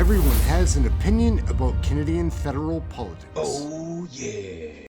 Everyone has an opinion about Canadian federal politics. Oh, yeah.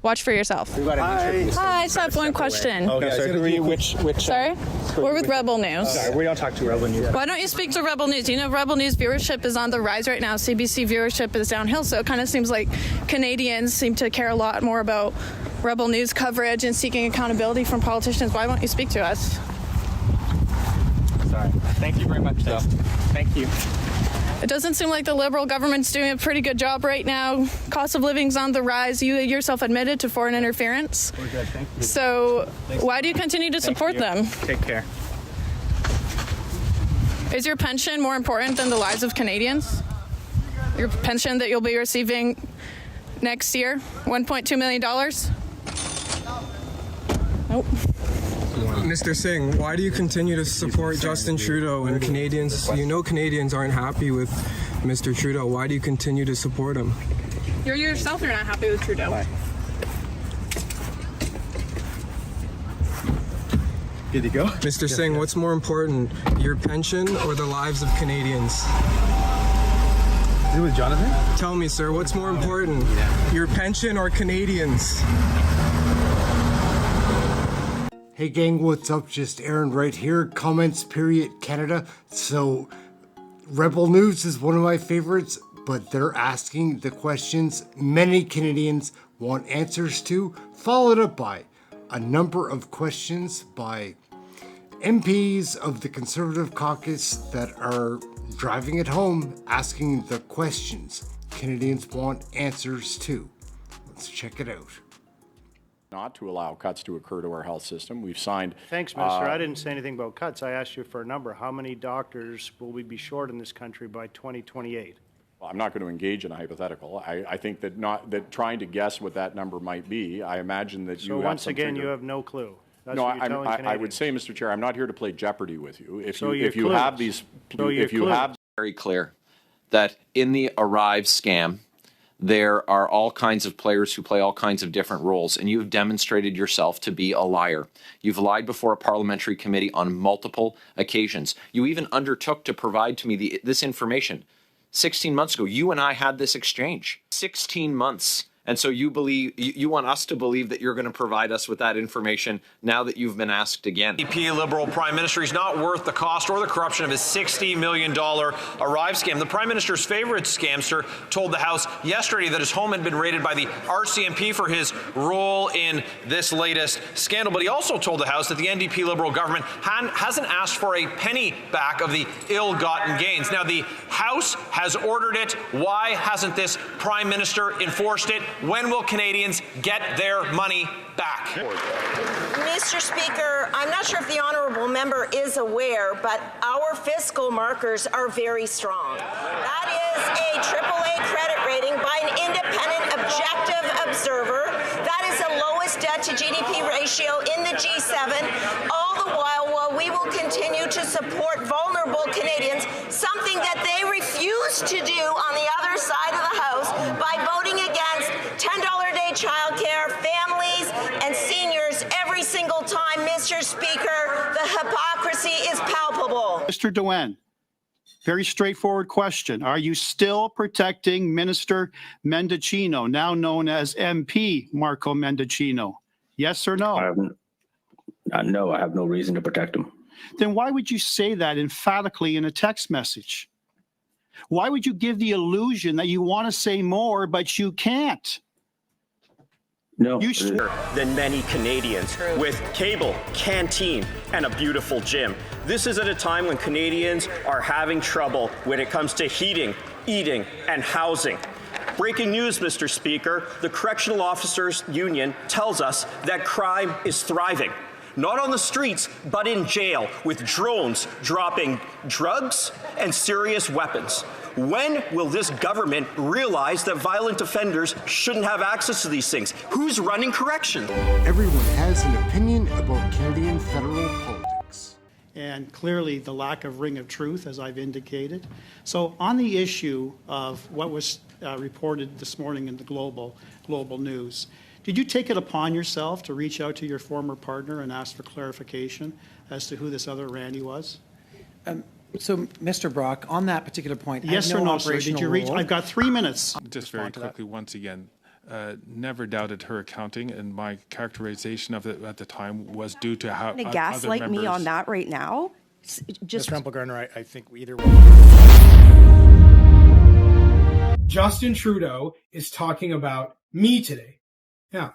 Watch for yourself. Hi. Hi, I just have one question. Okay, so Sorry? We're with Rebel News. Sorry, we don't talk to Rebel News. Why don't you speak to Rebel News? You know, Rebel News viewership is on the rise right now. CBC viewership is downhill, so it kind of seems like Canadians seem to care a lot more about Rebel News coverage and seeking accountability from politicians. Why won't you speak to us? Sorry. Thank you very much, though. Thank you. It doesn't seem like the Liberal government's doing a pretty good job right now. Cost of living's on the rise. You yourself admitted to foreign interference. We're good, thank you. So why do you continue to support them? Take care. Is your pension more important than the lives of Canadians? Your pension that you'll be receiving next year, $1.2 million? Nope. Mr. Singh, why do you continue to support Justin Trudeau and Canadians? You know Canadians aren't happy with Mr. Trudeau. Why do you continue to support him? You're yourself, you're not happy with Trudeau. Bye. Good to go? Mr. Singh, what's more important, your pension or the lives of Canadians? Is it with Jonathan? Tell me, sir, what's more important, your pension or Canadians? Hey gang, what's up? Just Aaron right here. Comments period Canada. So Rebel News is one of my favorites, but they're asking the questions many Canadians want answers to, followed up by a number of questions by MPs of the Conservative caucus that are driving it home, asking the questions Canadians want answers to. Let's check it out. Not to allow cuts to occur to our health system. We've signed... Thanks, Minister. I didn't say anything about cuts. I asked you for a number. How many doctors will we be short in this country by 2028? Well, I'm not going to engage in a hypothetical. I think that trying to guess what that number might be, I imagine that you have... So once again, you have no clue. That's what you're telling Canadians. I would say, Mr. Chair, I'm not here to play Jeopardy with you. If so you have these... So if you have... Very clear that in the Arrive scam, there are all kinds of players who play all kinds of different roles, and you've demonstrated yourself to be a liar. You've lied before a parliamentary committee on multiple occasions. You even undertook to provide to me this information 16 months ago. You and I had this exchange. 16 months. And so you want us to believe that you're going to provide us with that information now that you've been asked again. NDP Liberal Prime Minister, he's not worth the cost or the corruption of his $60 million Arrive scam. The Prime Minister's favorite scamster told the House yesterday that his home had been raided by the RCMP for his role in this latest scandal. But he also told the House that the NDP Liberal government hasn't asked for a penny back of the ill-gotten gains. Now, the House has ordered it. Why hasn't this Prime Minister enforced it? When will Canadians get their money back? Mr. Speaker, I'm not sure if the honourable member is aware, but our fiscal markers are very strong. That is a AAA credit rating by an independent, objective observer. That is the lowest debt-to-GDP ratio in the G7, all the while we will continue to support vulnerable Canadians, something that they refuse to do on the other side of the House by voting against $10 a day childcare, families and seniors every single time. Mr. Speaker, the hypocrisy is palpable. Mr. Dewan, very straightforward question. Are you still protecting Minister Mendicino, now known as MP Marco Mendicino? Yes or no? No, I have no reason to protect him. Then why would you say that emphatically in a text message? Why would you give the illusion that you want to say more, but you can't? No. Than many Canadians with cable, canteen, and a beautiful gym. This is at a time when Canadians are having trouble when it comes to heating, eating, and housing. Breaking news, Mr. Speaker, the Correctional Officers Union tells us that crime is thriving. Not on the streets, but in jail, with drones dropping drugs and serious weapons. When will this government realize that violent offenders shouldn't have access to these things? Who's running corrections? Everyone has an opinion about Canadian federal politics. And clearly the lack of ring of truth, as I've indicated. So on the issue of what was reported this morning in the global news, did you take it upon yourself to reach out to your former partner and ask for clarification as to who this other Randy was? So, Mr. Brock, on that particular point, Yes I have or no no, sir? Did operational you reach? role. I've got 3 minutes. Just very quickly, once again, never doubted her accounting, and my characterization of it at the time was due to how to gaslight me on that right now. Just Ms. Rumpelgarner, I think we either Justin Trudeau is talking about me today. Now,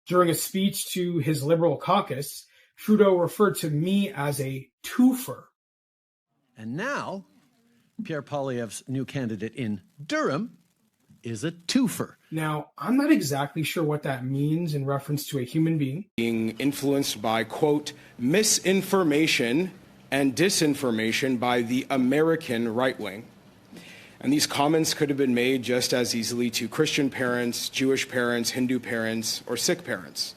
during a speech to his Liberal caucus, Trudeau referred to me as a twofer. And now, Pierre Poilievre's new candidate in Durham is a twofer. Now, I'm not exactly sure what that means in reference to a human being. Being influenced by, quote, misinformation and disinformation by the American right wing. And these comments could have been made just as easily to Christian parents, Jewish parents, Hindu parents, or Sikh parents.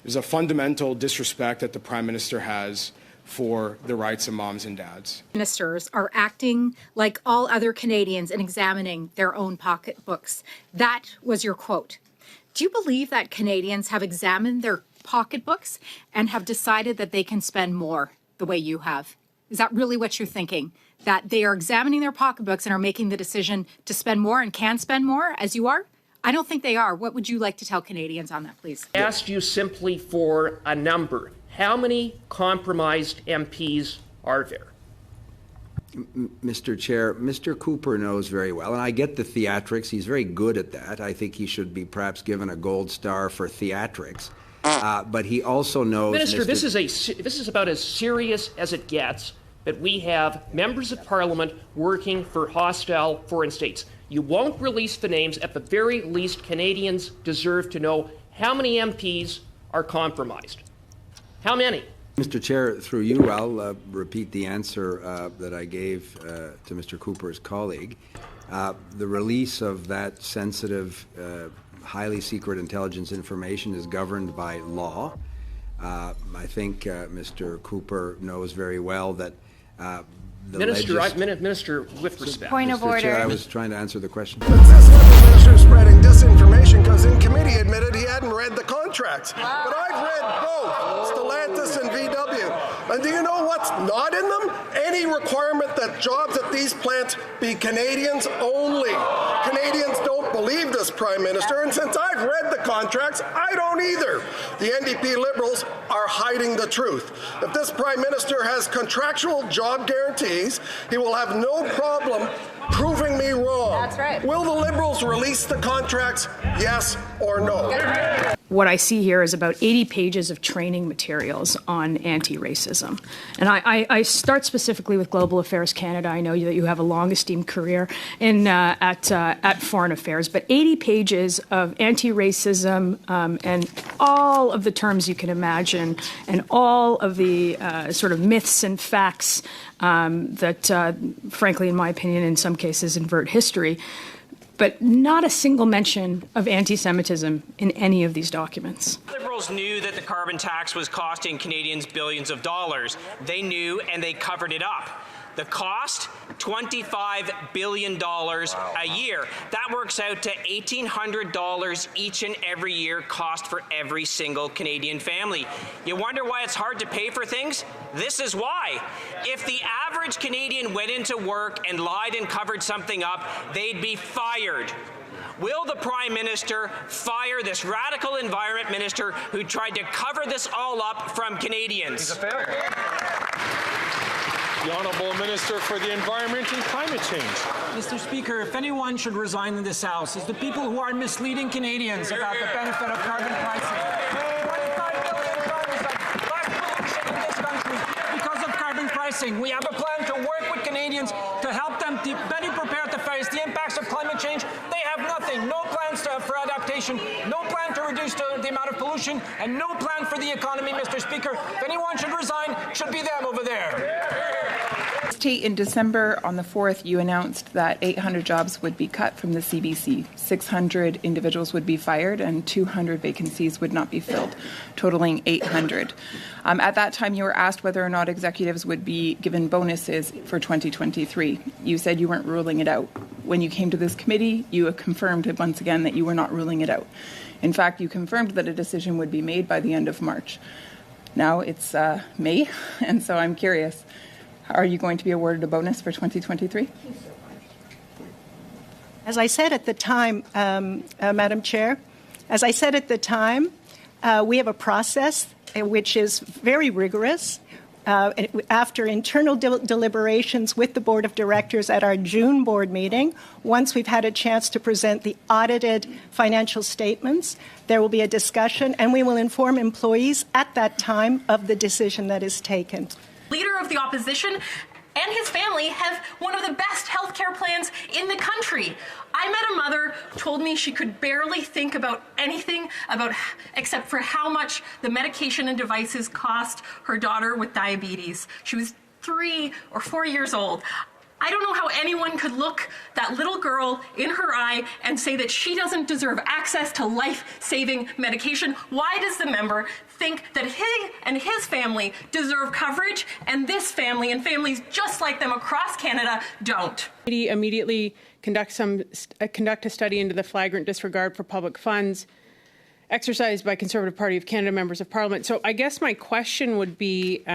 There's a fundamental disrespect that the Prime Minister has for the rights of moms and dads. Ministers are acting like all other Canadians and examining their own pocketbooks. That was your quote. Do you believe that Canadians have examined their pocketbooks and have decided that they can spend more the way you have? Is that really what you're thinking? That they are examining their pocketbooks and are making the decision to spend more and can spend more as you are? I don't think they are. What would you like to tell Canadians on that, please? I asked you simply for a number. How many compromised MPs are there? Mr. Chair, Mr. Cooper knows very well, and I get the theatrics. He's very good at that. I think he should be perhaps given a gold star for theatrics. But he also knows... Minister, this is about as serious as it gets, that we have members of Parliament working for hostile foreign states. You won't release the names. At the very least, Canadians deserve to know how many MPs are compromised. How many? Mr. Chair, through you, I'll repeat the answer that I gave to Mr. Cooper's colleague. The release of that sensitive, highly secret intelligence information is governed by law. I think Mr. Cooper knows very well that Minister, with respect. Point of Mr. order. Chair, I was trying to answer the question. Minister spreading disinformation because in committee admitted he hadn't read the contracts. Wow. But I've read both, Stellantis and VW. And do you know what's not in them? Any requirement that jobs at these plants be Canadians only. Canadians don't believe this, Prime Minister, and since I've read the contracts, I don't either. The NDP Liberals are hiding the truth. If this Prime Minister has contractual job guarantees, he will have no problem proving me wrong. That's right. Will the Liberals release the contracts, yes or no? What I see here is about 80 pages of training materials on anti-racism. And I start specifically with Global Affairs Canada. I know that you have a long esteemed career at Foreign Affairs, but 80 pages of anti-racism and all of the terms you can imagine and all of the sort of myths and facts that, frankly, in my opinion, in some cases invert history. But not a single mention of anti-Semitism in any of these documents. Liberals knew that the carbon tax was costing Canadians billions of dollars. They knew and they covered it up. The cost, $25 billion a year. That works out to $1,800 each and every year cost for every single Canadian family. You wonder why it's hard to pay for things? This is why. If the average Canadian went into work and lied and covered something up, they'd be fired. Will the Prime Minister fire this radical environment minister who tried to cover this all up from Canadians? He's a failure. The Honourable Minister for the Environment and Climate Change. Mr. Speaker, if anyone should resign in this House, it's the people who are misleading Canadians about the benefit of carbon pricing. 25 billion tons of black pollution in this country because of carbon pricing. We have a plan to work with Canadians to help them better prepared to face the impacts of climate change. They have nothing. No plans for adaptation, no plan to reduce the amount of pollution, and no plan for the economy, Mr. Speaker. If anyone should resign, it should be them over there. In December, on the 4th, you announced that 800 jobs would be cut from the CBC, 600 individuals would be fired, and 200 vacancies would not be filled, totaling 800. At that time, you were asked whether or not executives would be given bonuses for 2023. You said you weren't ruling it out. When you came to this committee, you confirmed once again that you were not ruling it out. In fact, you confirmed that a decision would be made by the end of March. Now it's May, and so I'm curious. Are you going to be awarded a bonus for 2023? As I said at the time, Madam Chair, as I said at the time, we have a process which is very rigorous. After internal deliberations with the Board of Directors at our June board meeting, once we've had a chance to present the audited financial statements, there will be a discussion, and we will inform employees at that time of the decision that is taken. Leader of the opposition and his family have one of the best health care plans in the country. I met a mother who told me she could barely think about anything except for how much the medication and devices cost her daughter with diabetes. She was 3 or 4 years old. I don't know how anyone could look that little girl in her eye and say that she doesn't deserve access to life-saving medication. Why does the member think that he and his family deserve coverage and this family and families just like them across Canada don't? Immediately conduct a study into the flagrant disregard for public funds exercised by Conservative Party of Canada members of Parliament. So I guess my question would be,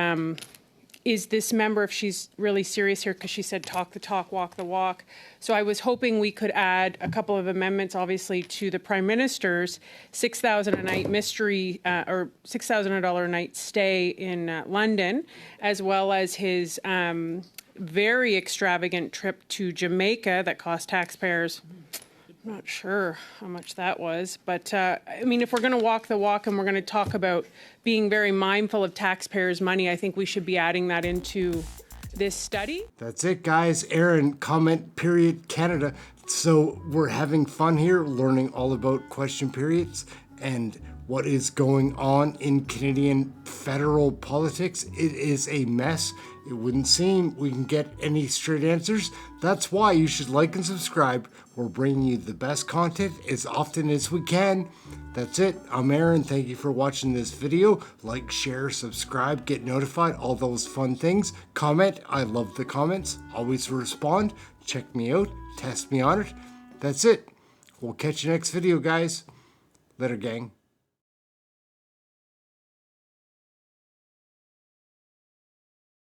is this member, if she's really serious here, because she said talk the talk, walk the walk. So I was hoping we could add a couple of amendments, obviously, to the Prime Minister's $6,000 a night mystery or $6,000 a night stay in London, as well as his very extravagant trip to Jamaica that cost taxpayers. I'm not sure how much that was, but I mean, if we're going to walk the walk and we're going to talk about being very mindful of taxpayers' money, I think we should be adding that into this study. That's it, guys. Aaron, comment period Canada. So we're having fun here, learning all about question periods and what is going on in Canadian federal politics. It is a mess. It wouldn't seem we can get any straight answers. That's why you should like and subscribe. We're bringing you the best content as often as we can. That's it. I'm Aaron. Thank you for watching this video. Like, share, subscribe, get notified, all those fun things. Comment. I love the comments. Always respond. Check me out. Test me on it. That's it. We'll catch you next video, guys. Later, gang.